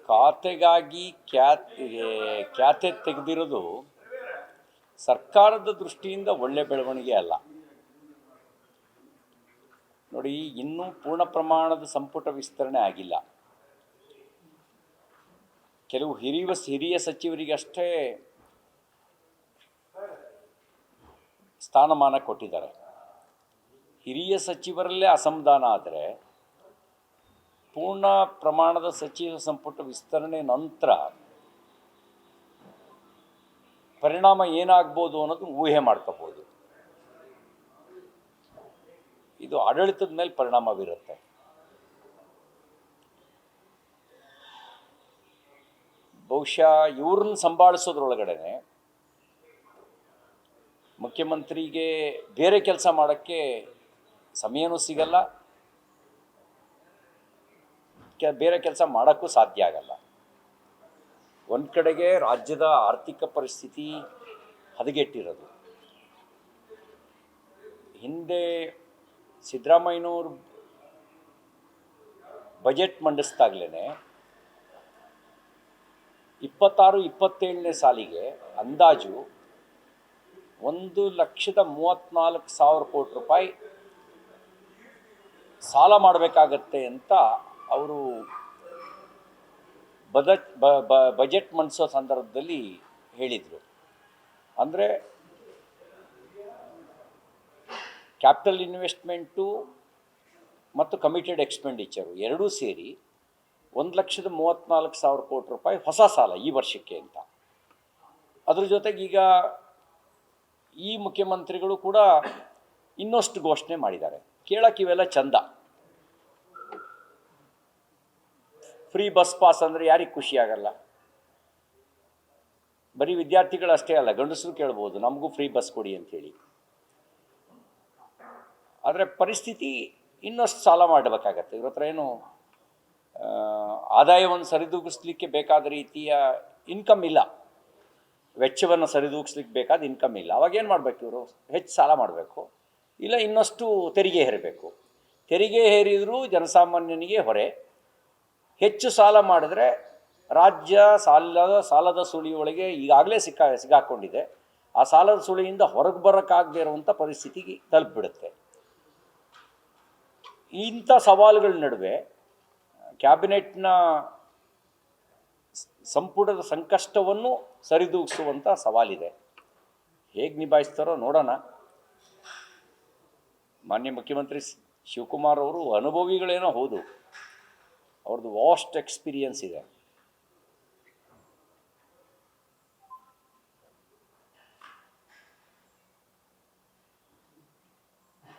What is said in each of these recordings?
ಖಾತೆಗಾಗಿ ಖ್ಯಾತೆ ತೆಗೆದಿರೋದು ಸರ್ಕಾರದ ದೃಷ್ಟಿಯಿಂದ ಒಳ್ಳೆ ಬೆಳವಣಿಗೆ ಅಲ್ಲ. ನೋಡಿ, ಇನ್ನೂ ಪೂರ್ಣ ಪ್ರಮಾಣದ ಸಂಪುಟ ವಿಸ್ತರಣೆ ಆಗಿಲ್ಲ. ಕೆಲವು ಹಿರಿಯ ಸಚಿವರಿಗಷ್ಟೇ ಸ್ಥಾನಮಾನ ಕೊಟ್ಟಿದ್ದಾರೆ. ಹಿರಿಯ ಸಚಿವರಲ್ಲೇ ಅಸಮಾಧಾನ ಆದರೆ ಪೂರ್ಣ ಪ್ರಮಾಣದ ಸಚಿವ ಸಂಪುಟ ವಿಸ್ತರಣೆ ನಂತರ ಪರಿಣಾಮ ಏನಾಗ್ಬೋದು ಅನ್ನೋದು ಊಹೆ ಮಾಡ್ಕೋಬೋದು. ಇದು ಆಡಳಿತದ ಮೇಲೆ ಪರಿಣಾಮ ಬೀರುತ್ತೆ. ಬಹುಶಃ ಇವ್ರನ್ನ ಸಂಭಾಳಿಸೋದ್ರೊಳಗಡೆ ಮುಖ್ಯಮಂತ್ರಿಗೆ ಬೇರೆ ಕೆಲಸ ಮಾಡೋಕ್ಕೆ ಸಮಯನೂ ಸಿಗಲ್ಲ, ಬೇರೆ ಕೆಲಸ ಮಾಡೋಕ್ಕೂ ಸಾಧ್ಯ ಆಗಲ್ಲ. ಒಂದು ಕಡೆಗೆ ರಾಜ್ಯದ ಆರ್ಥಿಕ ಪರಿಸ್ಥಿತಿ ಹದಗೆಟ್ಟಿರೋದು. ಹಿಂದೆ ಸಿದ್ದರಾಮಯ್ಯನವರು ಬಜೆಟ್ ಮಂಡಿಸ್ದಾಗಲೇ 26-27ನೇ ಸಾಲಿಗೆ ಅಂದಾಜು 1,34,000 ಕೋಟಿ ರೂಪಾಯಿ ಸಾಲ ಮಾಡಬೇಕಾಗತ್ತೆ ಅಂತ ಅವರು ಬಜೆಟ್ ಮಂಡಿಸೋ ಸಂದರ್ಭದಲ್ಲಿ ಹೇಳಿದರು. ಅಂದರೆ ಕ್ಯಾಪಿಟಲ್ ಇನ್ವೆಸ್ಟ್ಮೆಂಟು ಮತ್ತು ಕಮಿಟೆಡ್ ಎಕ್ಸ್ಪೆಂಡಿಚರು ಎರಡೂ ಸೇರಿ 1,34,000 ಕೋಟಿ ರೂಪಾಯಿ ಹೊಸ ಸಾಲ ಈ ವರ್ಷಕ್ಕೆ ಅಂತ. ಅದ್ರ ಜೊತೆಗೆ ಈಗ ಈ ಮುಖ್ಯಮಂತ್ರಿಗಳು ಕೂಡ ಇನ್ನಷ್ಟು ಘೋಷಣೆ ಮಾಡಿದ್ದಾರೆ. ಕೇಳಕ್ಕೆ ಇವೆಲ್ಲ ಚಂದ. ಫ್ರೀ ಬಸ್ ಪಾಸ್ ಅಂದರೆ ಯಾರಿಗೆ ಖುಷಿ ಆಗಲ್ಲ? ಬರೀ ವಿದ್ಯಾರ್ಥಿಗಳು ಅಷ್ಟೇ ಅಲ್ಲ, ಗಂಡಸರು ಕೇಳ್ಬೋದು ನಮಗೂ ಫ್ರೀ ಬಸ್ ಕೊಡಿ ಅಂಥೇಳಿ. ಆದರೆ ಪರಿಸ್ಥಿತಿ ಇನ್ನಷ್ಟು ಸಾಲ ಮಾಡಬೇಕಾಗತ್ತೆ. ಇವ್ರ ಹತ್ರ ಏನು ಆದಾಯವನ್ನು ಸರಿದೂಗಿಸ್ಲಿಕ್ಕೆ ಬೇಕಾದ ರೀತಿಯ ಇನ್ಕಮ್ ಇಲ್ಲ, ವೆಚ್ಚವನ್ನು ಸರಿದೂಗಿಸ್ಲಿಕ್ಕೆ ಬೇಕಾದ ಇನ್ಕಮ್ ಇಲ್ಲ. ಅವಾಗೇನು ಮಾಡಬೇಕು? ಇವರು ಹೆಚ್ಚು ಸಾಲ ಮಾಡಬೇಕು, ಇಲ್ಲ ಇನ್ನಷ್ಟು ತೆರಿಗೆ ಹೇರಬೇಕು. ತೆರಿಗೆ ಹೇರಿದರೂ ಜನಸಾಮಾನ್ಯನಿಗೆ ಹೊರೆ. ಹೆಚ್ಚು ಸಾಲ ಮಾಡಿದ್ರೆ ರಾಜ್ಯ ಸಾಲದ ಸುಳಿಯೊಳಗೆ ಈಗಾಗಲೇ ಸಿಗಾಕೊಂಡಿದೆ. ಆ ಸಾಲದ ಸುಳಿಯಿಂದ ಹೊರಗೆ ಬರೋಕ್ಕಾಗದೇ ಇರುವಂಥ ಪರಿಸ್ಥಿತಿಗೆ ತಲುಪಿಬಿಡುತ್ತೆ. ಇಂಥ ಸವಾಲುಗಳ ನಡುವೆ ಕ್ಯಾಬಿನೆಟ್ನ ಸಂಪುಟದ ಸಂಕಷ್ಟವನ್ನು ಸರಿದೂಗಿಸುವಂಥ ಸವಾಲಿದೆ. ಹೇಗೆ ನಿಭಾಯಿಸ್ತಾರೋ ನೋಡೋಣ. ಮಾನ್ಯ ಮುಖ್ಯಮಂತ್ರಿ ಶಿವಕುಮಾರ್ ಅವರು ಅನುಭವಿಗಳೇನೋ ಹೌದು, ಅವ್ರದ್ದು ವಾಸ್ಟ್ ಎಕ್ಸ್ಪೀರಿಯನ್ಸ್ ಇದೆ.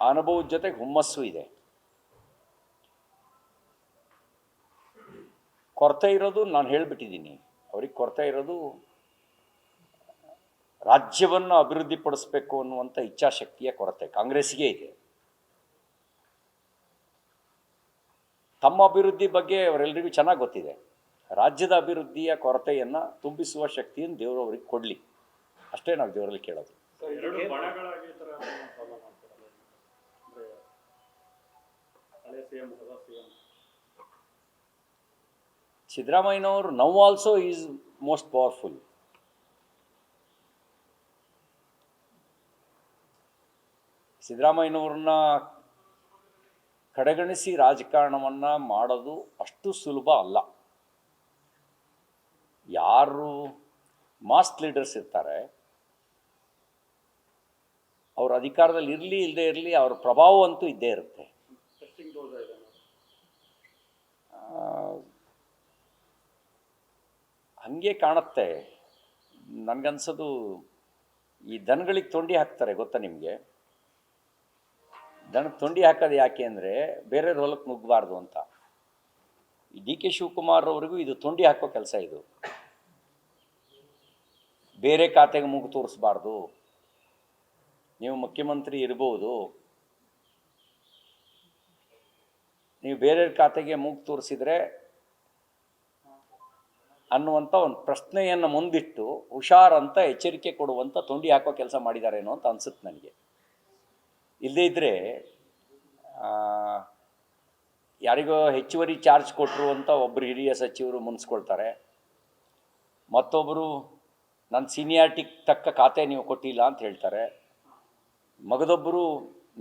ಅನುಭವದ ಜೊತೆಗೆ ಹುಮ್ಮಸ್ಸು ಇದೆ. ಕೊರತೆ ಇರೋದು ನಾನು ಹೇಳಿಬಿಟ್ಟಿದ್ದೀನಿ. ಅವ್ರಿಗೆ ಕೊರತೆ ಇರೋದು ರಾಜ್ಯವನ್ನು ಅಭಿವೃದ್ಧಿಪಡಿಸಬೇಕು ಅನ್ನುವಂಥ ಇಚ್ಛಾಶಕ್ತಿಯ ಕೊರತೆ ಕಾಂಗ್ರೆಸ್ಸಿಗೆ ಇದೆ. ತಮ್ಮ ಅಭಿವೃದ್ಧಿ ಬಗ್ಗೆ ಅವರೆಲ್ಲರಿಗೂ ಚೆನ್ನಾಗಿ ಗೊತ್ತಿದೆ. ರಾಜ್ಯದ ಅಭಿವೃದ್ಧಿಯ ಕೊರತೆಯನ್ನು ತುಂಬಿಸುವ ಶಕ್ತಿಯನ್ನು ದೇವರು ಅವ್ರಿಗೆ ಕೊಡಲಿ, ಅಷ್ಟೇ ನಾವು ದೇವರಲ್ಲಿ ಕೇಳೋದು. ಸಿದ್ದರಾಮಯ್ಯನವರು now also is most powerful. ಸಿದ್ದರಾಮಯ್ಯನವ್ರನ್ನ ಕಡೆಗಣಿಸಿ ರಾಜಕಾರಣವನ್ನು ಮಾಡೋದು ಅಷ್ಟು ಸುಲಭ ಅಲ್ಲ. ಯಾರು ಮಾಸ್ ಲೀಡರ್ಸ್ ಇರ್ತಾರೆ, ಅವ್ರ ಅಧಿಕಾರದಲ್ಲಿ ಇರಲಿ ಇಲ್ಲದೆ ಇರಲಿ, ಅವ್ರ ಪ್ರಭಾವ ಅಂತೂ ಇದ್ದೇ ಇರುತ್ತೆ. ಹಂಗೆ ಕಾಣುತ್ತೆ ನನಗನ್ಸೋದು. ಈ ದನಗಳಿಗೆ ತೊಂಡಿ ಹಾಕ್ತಾರೆ ಗೊತ್ತಾ ನಿಮಗೆ? ದನಕ್ಕೆ ತೊಂಡಿ ಹಾಕೋದು ಯಾಕೆ ಅಂದರೆ ಬೇರೆಯವ್ರ ಹೊಲಕ್ಕೆ ನುಗ್ಗಬಾರ್ದು ಅಂತ. ಈ ಡಿ ಕೆ ಶಿವಕುಮಾರ್ ಅವರಿಗೂ ಇದು ತೊಂಡಿ ಹಾಕೋ ಕೆಲಸ. ಇದು ಬೇರೆ ಖಾತೆಗೆ ಮೂಗು ತೋರಿಸ್ಬಾರ್ದು, ನೀವು ಮುಖ್ಯಮಂತ್ರಿ ಇರ್ಬೋದು, ನೀವು ಬೇರೆಯವ್ರ ಖಾತೆಗೆ ಮೂಗು ತೋರಿಸಿದ್ರೆ ಅನ್ನುವಂಥ ಒಂದು ಪ್ರಶ್ನೆಯನ್ನು ಮುಂದಿಟ್ಟು ಹುಷಾರಂತ ಎಚ್ಚರಿಕೆ ಕೊಡುವಂಥ ತೊಂಡಿ ಹಾಕೋ ಕೆಲಸ ಮಾಡಿದಾರೇನೋ ಅಂತ ಅನ್ಸುತ್ತೆ ನನಗೆ. ಇಲ್ಲದೇ ಇದ್ದರೆ ಯಾರಿಗೋ ಹೆಚ್ಚುವರಿ ಚಾರ್ಜ್ ಕೊಟ್ಟರು ಅಂತ ಒಬ್ಬರು ಹಿರಿಯ ಸಚಿವರು ಮುನ್ಸ್ಕೊಳ್ತಾರೆ, ಮತ್ತೊಬ್ಬರು ನನ್ನ ಸೀನಿಯಾರಿಟಿಗೆ ತಕ್ಕ ಖಾತೆ ನೀವು ಕೊಟ್ಟಿಲ್ಲ ಅಂತ ಹೇಳ್ತಾರೆ, ಮಗದೊಬ್ಬರು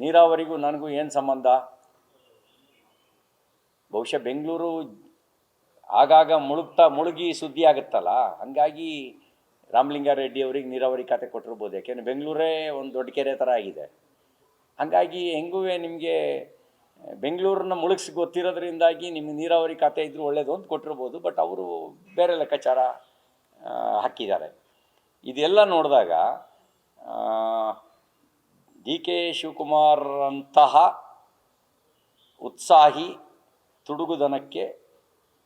ನೀರಾವರಿಗೂ ನನಗೂ ಏನು ಸಂಬಂಧ. ಬಹುಶಃ ಬೆಂಗಳೂರು ಆಗಾಗ ಮುಳುಗಿ ಸುದ್ದಿ ಆಗುತ್ತಲ್ಲ, ಹಾಗಾಗಿ ರಾಮಲಿಂಗಾರೆಡ್ಡಿ ಅವ್ರಿಗೆ ನೀರಾವರಿ ಖಾತೆ ಕೊಟ್ಟಿರ್ಬೋದು. ಯಾಕೆಂದರೆ ಬೆಂಗಳೂರೇ ಒಂದು ದೊಡ್ಡ ಕೆರೆ ಥರ ಆಗಿದೆ. ಹಾಗಾಗಿ ಹೆಂಗೂ ನಿಮಗೆ ಬೆಂಗಳೂರನ್ನ ಮುಳುಗಿಸಿ ಗೊತ್ತಿರೋದ್ರಿಂದಾಗಿ ನಿಮಗೆ ನೀರಾವರಿ ಖಾತೆ ಇದ್ದರೂ ಒಳ್ಳೆಯದು ಅಂತ ಕೊಟ್ಟಿರ್ಬೋದು. ಬಟ್ ಅವರು ಬೇರೆ ಲೆಕ್ಕಾಚಾರ ಹಾಕಿದ್ದಾರೆ. ಇದೆಲ್ಲ ನೋಡಿದಾಗ ಡಿ ಕೆ ಶಿವಕುಮಾರ್ ಅಂತಹ ಉತ್ಸಾಹಿ ತುಡುಗುದನಕ್ಕೆ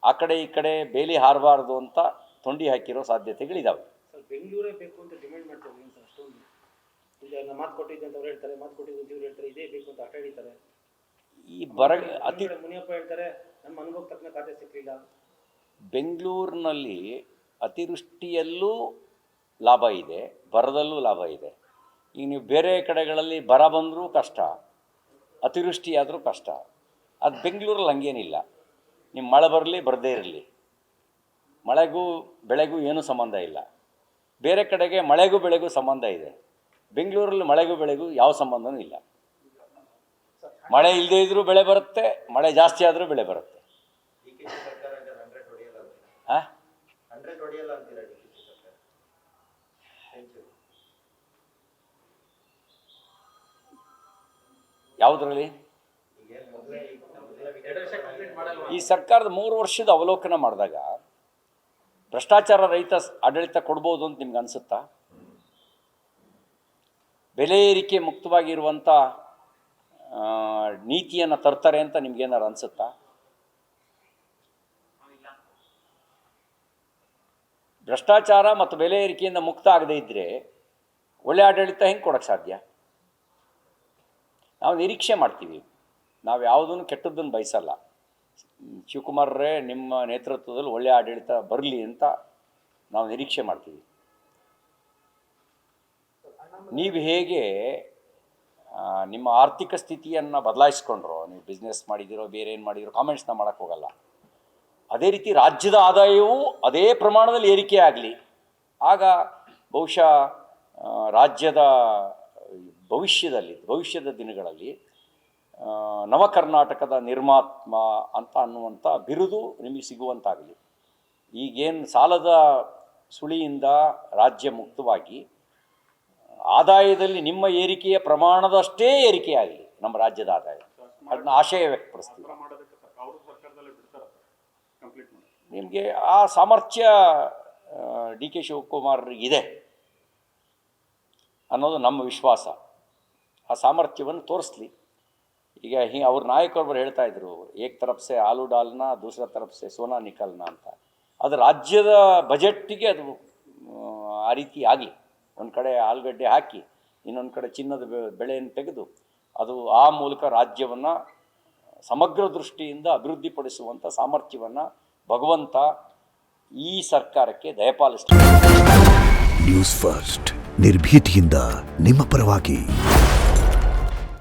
ಆ ಕಡೆ ಈ ಕಡೆ ಬೇಲಿ ಹಾರಬಾರ್ದು ಅಂತ ತೊಂಡಿ ಹಾಕಿರೋ ಸಾಧ್ಯತೆಗಳಿದ್ದಾವೆ. ಸರ್, ಬೆಂಗಳೂರೇ ಬೇಕು ಅಂತ ಡಿಮ್ಯಾಂಡ್ ಮಾಡ್ತಾರೆ ಸರ್. ಅಷ್ಟೊಂದು ಈಗ ಮಾತು ಕೊಟ್ಟಿದ್ದೆ ಅಂತ ಅವ್ರು ಹೇಳ್ತಾರೆ, ಮಾತು ಕೊಟ್ಟಿದ್ದು ಅಂತ ಇವ್ರು ಹೇಳ್ತಾರೆ, ಇದೇ ಬೇಕು ಅಂತ ಆಟ ಹಿಡಿತಾರೆ. ಈ ಮುನಿಯಪ್ಪ ಹೇಳ್ತಾರೆ ನಮ್ಮ ಅನುಭವ ತಕ್ಕನ ಖಾತೆ ಸಿಕ್ಕಲಿಲ್ಲ. ಬೆಂಗಳೂರಿನಲ್ಲಿ ಅತಿವೃಷ್ಟಿಯಲ್ಲೂ ಲಾಭ ಇದೆ, ಬರದಲ್ಲೂ ಲಾಭ ಇದೆ. ಈಗ ನೀವು ಬೇರೆ ಕಡೆಗಳಲ್ಲಿ ಬರ ಬಂದರೂ ಕಷ್ಟ, ಅತಿವೃಷ್ಟಿ ಆದರೂ ಕಷ್ಟ. ಅದು ಬೆಂಗಳೂರಲ್ಲಿ ಹಂಗೇನಿಲ್ಲ. ನಿಮ್ಮ ಮಳೆ ಬರಲಿ ಬರದೇ ಇರಲಿ, ಮಳೆಗೂ ಬೆಳೆಗೂ ಏನೂ ಸಂಬಂಧ ಇಲ್ಲ. ಬೇರೆ ಕಡೆಗೆ ಮಳೆಗೂ ಬೆಳೆಗೂ ಸಂಬಂಧ ಇದೆ. ಬೆಂಗಳೂರಲ್ಲಿ ಮಳೆಗೂ ಬೆಳೆಗೂ ಯಾವ ಸಂಬಂಧನೂ ಇಲ್ಲ. ಮಳೆ ಇಲ್ಲದೇ ಇದ್ರೂ ಬೆಳೆ ಬರುತ್ತೆ, ಮಳೆ ಜಾಸ್ತಿ ಆದರೂ ಬೆಳೆ ಬರುತ್ತೆ. ಯಾವುದರಲ್ಲಿ? ಈ ಸರ್ಕಾರದ 3 ವರ್ಷದ ಅವಲೋಕನ ಮಾಡಿದಾಗ ಭ್ರಷ್ಟಾಚಾರ ರಹಿತ ಆಡಳಿತ ಕೊಡ್ಬೋದು ಅಂತ ನಿಮ್ಗೆ ಅನಿಸುತ್ತಾ? ಬೆಲೆ ಏರಿಕೆ ಮುಕ್ತವಾಗಿರುವಂಥ ನೀತಿಯನ್ನು ತರ್ತಾರೆ ಅಂತ ನಿಮ್ಗೇನಾರು ಅನಿಸುತ್ತಾ? ಭ್ರಷ್ಟಾಚಾರ ಮತ್ತು ಬೆಲೆ ಏರಿಕೆಯಿಂದ ಮುಕ್ತ ಆಗದೇ ಇದ್ದರೆ ಒಳ್ಳೆ ಆಡಳಿತ ಹೆಂಗೆ ಕೊಡೋಕ್ಕೆ ಸಾಧ್ಯ? ನಾವು ನಿರೀಕ್ಷೆ ಮಾಡ್ತೀವಿ, ನಾವು ಯಾವುದನ್ನು ಕೆಟ್ಟದ್ದನ್ನು ಬಯಸಲ್ಲ. ಶಿವಕುಮಾರ್ರೇ ನಿಮ್ಮ ನೇತೃತ್ವದಲ್ಲಿ ಒಳ್ಳೆ ಆಡಳಿತ ಬರಲಿ ಅಂತ ನಾವು ನಿರೀಕ್ಷೆ ಮಾಡ್ತೀವಿ. ನೀವು ಹೇಗೆ ನಿಮ್ಮ ಆರ್ಥಿಕ ಸ್ಥಿತಿಯನ್ನು ಬದಲಾಯಿಸ್ಕೊಂಡ್ರೋ, ನೀವು ಬಿಸ್ನೆಸ್ ಮಾಡಿದಿರೋ ಬೇರೆ ಏನು ಮಾಡಿದಿರೋ ಕಾಮೆಂಟ್ಸ್ನ ಮಾಡೋಕ್ಕೆ ಹೋಗಲ್ಲ. ಅದೇ ರೀತಿ ರಾಜ್ಯದ ಆದಾಯವೂ ಅದೇ ಪ್ರಮಾಣದಲ್ಲಿ ಏರಿಕೆ ಆಗಲಿ. ಆಗ ಬಹುಶಃ ರಾಜ್ಯದ ಭವಿಷ್ಯದ ದಿನಗಳಲ್ಲಿ ನವ ಕರ್ನಾಟಕದ ನಿರ್ಮಾತ್ಮ ಅಂತ ಅನ್ನುವಂಥ ಬಿರುದು ನಿಮಗೆ ಸಿಗುವಂತಾಗಲಿ. ಈಗೇನು ಸಾಲದ ಸುಳಿಯಿಂದ ರಾಜ್ಯ ಮುಕ್ತವಾಗಿ ಆದಾಯದಲ್ಲಿ ನಿಮ್ಮ ಏರಿಕೆಯ ಪ್ರಮಾಣದಷ್ಟೇ ಏರಿಕೆಯಾಗಲಿ ನಮ್ಮ ರಾಜ್ಯದ ಆದಾಯ, ಅದನ್ನ ಆಶಯ ವ್ಯಕ್ತಪಡಿಸ್ತೀವಿ. ನಿಮಗೆ ಆ ಸಾಮರ್ಥ್ಯ ಡಿ ಕೆ ಶಿವಕುಮಾರ್ಗಿದೆ ಅನ್ನೋದು ನಮ್ಮ ವಿಶ್ವಾಸ. ಆ ಸಾಮರ್ಥ್ಯವನ್ನು ತೋರಿಸ್ಲಿ. ಈಗ ಅವ್ರ ನಾಯಕರೊಬ್ಬರು ಹೇಳ್ತಾ ಇದ್ರು, ಏಕ್ ತರಫ್ ಸೆ ಆಲೂ ಡಾಲ್ನ, ದೂಸರ ತರಫ್ ಸೆ ಸೋನಾ ನಿಕಲ್ನ ಅಂತ. ಅದು ರಾಜ್ಯದ ಬಜೆಟ್ಟಿಗೆ ಅದು ಆ ರೀತಿ ಆಗಲಿ. ಒಂದು ಕಡೆ ಆಲೂಗಡ್ಡೆ ಹಾಕಿ ಇನ್ನೊಂದು ಕಡೆ ಚಿನ್ನದ ಬೆಳೆಯನ್ನು ತೆಗೆದು ಅದು ಆ ಮೂಲಕ ರಾಜ್ಯವನ್ನು ಸಮಗ್ರ ದೃಷ್ಟಿಯಿಂದ ಅಭಿವೃದ್ಧಿಪಡಿಸುವಂಥ ಸಾಮರ್ಥ್ಯವನ್ನು ಭಗವಂತ ಈ ಸರ್ಕಾರಕ್ಕೆ ದಯಪಾಲಿಸ್ತಾರೆ. ನ್ಯೂಸ್ ಫಸ್ಟ್ ನಿರ್ಭೀತಿಯಿಂದ ನಿಮ್ಮ ಪರವಾಗಿ.